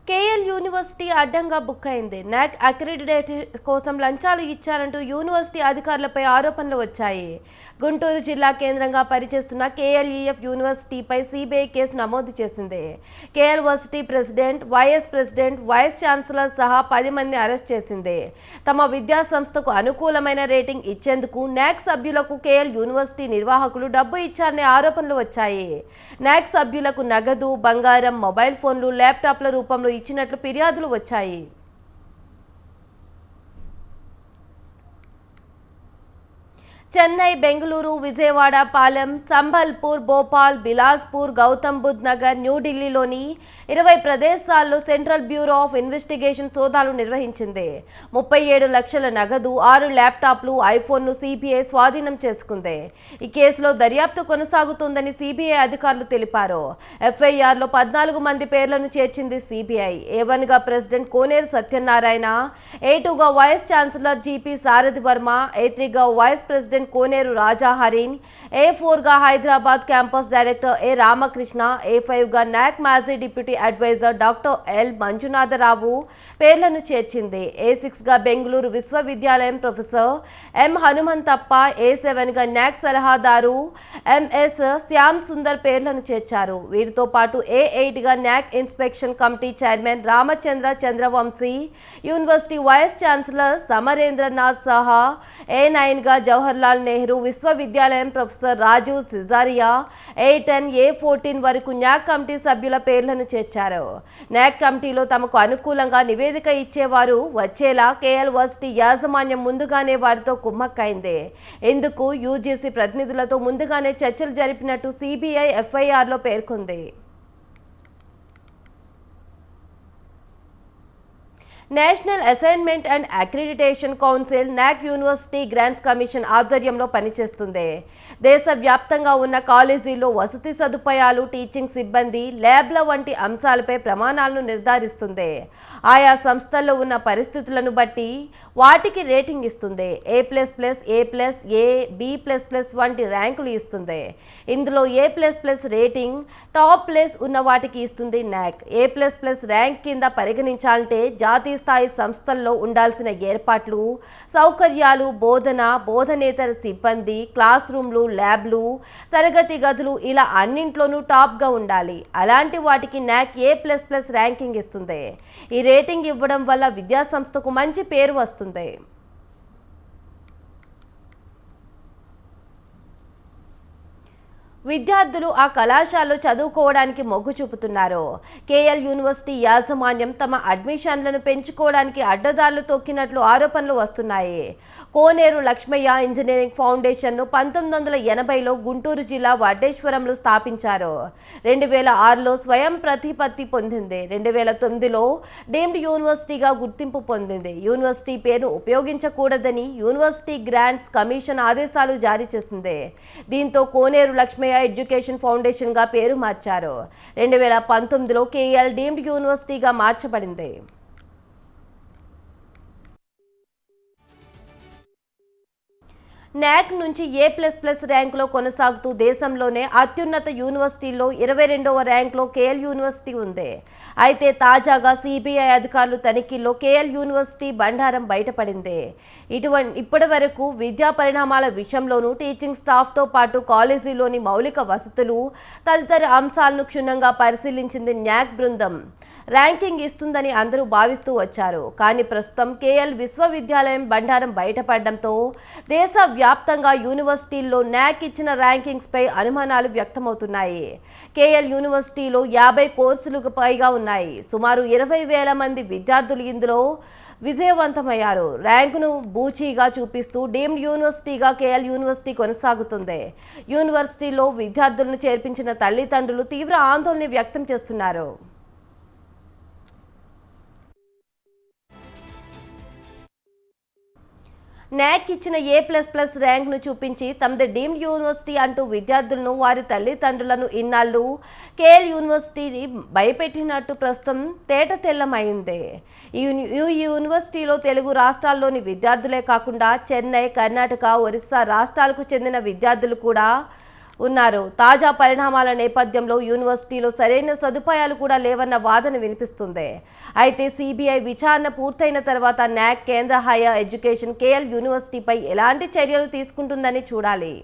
KL university అడ్డంగా book అయింది. నాక్ అక్రిడిటేషన్ కోసం లంచాలు ఇచ్చారంటూ యూనివర్సిటీ అధికారులపై ఆరోపణలు వచ్చాయి. గుంటూరు జిల్లా కేంద్రంగా పనిచేస్తున్న కేఎల్ఈఎఫ్ యూనివర్సిటీపై సిబిఐ కేసు నమోదు చేసింది. KL varsity president, vice president, vice chancellor సహా 10 మందిని అరెస్ట్ చేసింది. తమ విద్యా సంస్థకు అనుకూలమైన రేటింగ్ ఇచ్చేందుకు నాక్ సభ్యులకు కేఎల్ యూనివర్సిటీ నిర్వాహకులు డబ్బు ఇచ్చారనే ఆరోపణలు వచ్చాయి. నాక్ సభ్యులకు నగదు, బంగారం, మొబైల్ ఫోన్లు, ల్యాప్టాప్ల రూపంలో ఇచ్చినట్లు ఫిర్యాదులు వచ్చాయి. చెన్నై, బెంగళూరు, విజయవాడ, పాలెం, సంబల్పూర్, భోపాల్, బిలాస్పూర్, గౌతమ్ బుద్ధ్ నగర్, న్యూఢిల్లీలోని 20 ప్రదేశాల్లో సెంట్రల్ బ్యూరో ఆఫ్ ఇన్వెస్టిగేషన్ సోదాలు నిర్వహించింది. 37 లక్షల నగదు, 6 ల్యాప్టాప్లు, ఐఫోన్ను సిబిఐ స్వాధీనం చేసుకుంది. ఈ కేసులో దర్యాప్తు కొనసాగుతోందని సిబిఐ అధికారులు తెలిపారు. ఎఫ్ఐఆర్లో 14 మంది పేర్లను చేర్చింది సిబిఐ. A1గా ప్రెసిడెంట్ కోనేరు సత్యనారాయణ, A2గా వైస్ ఛాన్సలర్ జిపి సారథి వర్మ, A3గా వైస్ ప్రెసిడెంట్ కోనేరు రాజా హరీన్, A4గా హైదరాబాద్ క్యాంపస్ డైరెక్టర్ ఏ రామకృష్ణ, A5గా నాక్ మాజీ డిప్యూటీ అడ్వైజర్ డాక్టర్ ఎల్ మంజునాథరావు పేర్లను చేర్చింది. A6గా బెంగళూరు విశ్వవిద్యాలయం ప్రొఫెసర్ ఎం హనుమంతప్ప, A7గా నాక్ సలహాదారు ఎంఎస్ శ్యామ్ సుందర్ పేర్లను చేర్చారు. వీరితో పాటు A8గా NAAC inspection committee chairman Ramachandra Chandravanshi, university vice chancellor Samarendranath సహా, A9గా జవహర్లాల్ నెహ్రూ విశ్వవిద్యాలయం ప్రొఫెసర్ రాజు సిజారియా, A10, A14 వరకు నాక్ కమిటీ సభ్యుల పేర్లను చేర్చారు. నాక్ కమిటీలో తమకు అనుకూలంగా నివేదిక ఇచ్చేవారు వచ్చేలా కేఎల్ వర్సిటీ యాజమాన్యం ముందుగానే వారితో కుమ్మక్కైంది. ఇందుకు యూజీసీ ప్రతినిధులతో ముందుగానే చర్చలు జరిపినట్టు సిబిఐ ఎఫ్ఐఆర్లో పేర్కొంది. National assignment and accreditation council నాక్ యూనివర్సిటీ గ్రాంట్స్ కమిషన్ ఆధ్వర్యంలో పనిచేస్తుంది. దేశవ్యాప్తంగా ఉన్న కాలేజీల్లో వసతి సదుపాయాలు, టీచింగ్ సిబ్బంది, ల్యాబ్ల వంటి అంశాలపై ప్రమాణాలను నిర్ధారిస్తుంది. ఆయా సంస్థల్లో ఉన్న పరిస్థితులను బట్టి వాటికి రేటింగ్ ఇస్తుంది. A++, A+, A, B++ వంటి ర్యాంకులు ఇస్తుంది. ఇందులో A++ రేటింగ్ టాప్ ప్లేస్ ఉన్న వాటికి ఇస్తుంది నాక్. A++ ర్యాంక్ కింద పరిగణించాలంటే జాతీయ స్థాయి సంస్థల్లో ఉండాల్సిన ఏర్పాట్లు, సౌకర్యాలు, బోధన, బోధనేతర సిబ్బంది, క్లాస్ రూమ్లు, ల్యాబ్లు, తరగతి గదులు ఇలా అన్నింట్లోనూ టాప్గా ఉండాలి. అలాంటి వాటికి నాక్ A++ ర్యాంకింగ్ ఇస్తుంది. ఈ రేటింగ్ ఇవ్వడం వల్ల విద్యాసంస్థకు మంచి పేరు వస్తుంది. విద్యార్థులు ఆ కళాశాలలో చదువుకోవడానికి మొగ్గు చూపుతున్నారు. కేఎల్ యూనివర్సిటీ యాజమాన్యం తమ అడ్మిషన్లను పెంచుకోవడానికి అడ్డదారులు తొక్కినట్లు ఆరోపణలు వస్తున్నాయి. కోనేరు లక్ష్మయ్య ఇంజనీరింగ్ ఫౌండేషన్ను 1980లో గుంటూరు జిల్లా వడ్డేశ్వరంలో స్థాపించారు. 2006లో స్వయం ప్రతిపత్తి పొందింది. 2009లో డీమ్డ్ యూనివర్సిటీగా గుర్తింపు పొందింది. యూనివర్సిటీ పేరును ఉపయోగించకూడదని యూనివర్సిటీ గ్రాంట్స్ కమిషన్ ఆదేశాలు జారీ చేసింది. దీంతో కోనేరు లక్ష్మయ్య ఎడ్యుకేషన్ ఫౌండేషన్ గా పేరు మార్చారు. 2019లో కేఎల్ డీమ్డ్ యూనివర్సిటీగా మార్చబడింది. నాక్ నుంచి A++ ర్యాంకులో కొనసాగుతూ దేశంలోనే అత్యున్నత యూనివర్సిటీల్లో 22వ ర్యాంకులో కేఎల్ యూనివర్సిటీ ఉంది. అయితే తాజాగా సిబిఐ అధికారులు తనిఖీల్లో కేఎల్ యూనివర్సిటీ బండారం బయటపడింది. ఇప్పటి వరకు విద్యా పరిణామాల విషయంలోనూ టీచింగ్ స్టాఫ్తో పాటు కాలేజీలోని మౌలిక వసతులు తదితర అంశాలను క్షుణ్ణంగా పరిశీలించింది నాక్ బృందం. ర్యాంకింగ్ ఇస్తుందని అందరూ భావిస్తూ వచ్చారు. కానీ ప్రస్తుతం కేఎల్ విశ్వవిద్యాలయం బండారం బయటపడడంతో దేశవ్యాప్తంగా యూనివర్సిటీల్లో నాక్ ఇచ్చిన ర్యాంకింగ్స్ పై అనుమానాలు వ్యక్తమవుతున్నాయి. కేఎల్ యూనివర్సిటీలో 50 కోర్సులకు పైగా ఉన్నాయి. సుమారు 20,000 మంది విద్యార్థులు ఇందులో విజయవంతమయ్యారు. ర్యాంకును బూచీగా చూపిస్తూ డీమ్డ్ యూనివర్సిటీగా కేఎల్ యూనివర్సిటీ కొనసాగుతుంది. యూనివర్సిటీలో విద్యార్థులను చేర్పించిన తల్లిదండ్రులు తీవ్ర ఆందోళన వ్యక్తం చేస్తున్నారు. నాక్ ఇచ్చిన A++ ర్యాంక్ను చూపించి తమది డీమ్డ్ యూనివర్సిటీ అంటూ విద్యార్థులను, వారి తల్లిదండ్రులను ఇన్నాళ్లు కేఎల్ యూనివర్సిటీని భయపెట్టినట్టు ప్రస్తుతం తేటతెల్లమైంది. ఈ యూనివర్సిటీలో తెలుగు రాష్ట్రాల్లోని విద్యార్థులే కాకుండా చెన్నై, కర్ణాటక, ఒరిస్సా రాష్ట్రాలకు చెందిన విద్యార్థులు కూడా ఉన్నారు. తాజా పరిణామాల నేపథ్యంలో యూనివర్సిటీలో సరైన సదుపాయాలు కూడా లేవన్న వాదన వినిపిస్తుంది. అయితే సిబిఐ విచారణ పూర్తయిన తర్వాత న్యాక్ కేంద్ర హైయర్ ఎడ్యుకేషన్ కేఎల్ యూనివర్సిటీపై ఎలాంటి చర్యలు తీసుకుంటుందని చూడాలి.